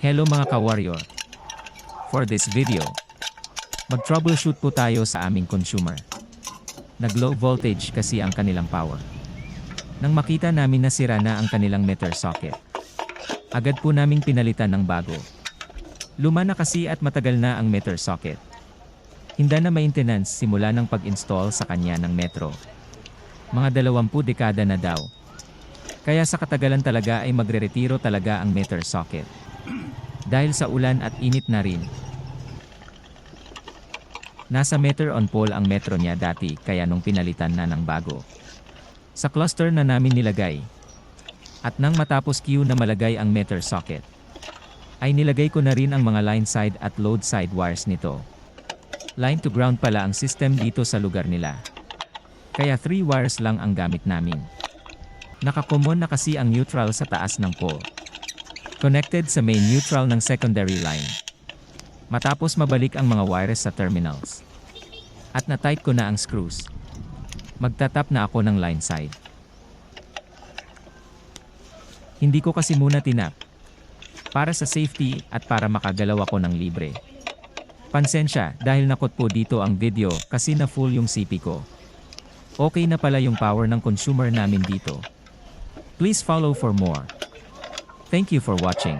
Hello mga ka-warrior. For this video, mag-troubleshoot po tayo sa aming consumer. Nag-low voltage kasi ang kanilang power. Nang makita namin na sira na ang kanilang meter socket, agad po naming pinalitan ng bago. Luma na kasi at matagal na ang meter socket. Hinda na maintenance simula ng pag-install sa kanya ng metro. Mga 20 dekada na daw. Kaya sa katagalan talaga ay magre-retiro talaga ang meter socket. Dahil sa ulan at init na rin. Nasa meter on pole ang metro niya dati kaya nung pinalitan na ng bago. Sa cluster na namin nilagay. At nang matapos queue na malagay ang meter socket, ay nilagay ko na rin ang mga line side at load side wires nito. Line to ground pala ang system dito sa lugar nila. Kaya 3 wires lang ang gamit namin. Nakakomon na kasi ang neutral sa taas ng pole. Connected sa main neutral ng secondary line. Matapos mabalik ang mga wires sa terminals. At na-tight ko na ang screws. Magtatap na ako ng line side. Hindi ko kasi muna tinap. Para sa safety at para makagalaw ako ng libre. Pansensya dahil nakot po dito ang video kasi na full yung CP ko. Okay na pala yung power ng consumer namin dito. Please follow for more. Thank you for watching.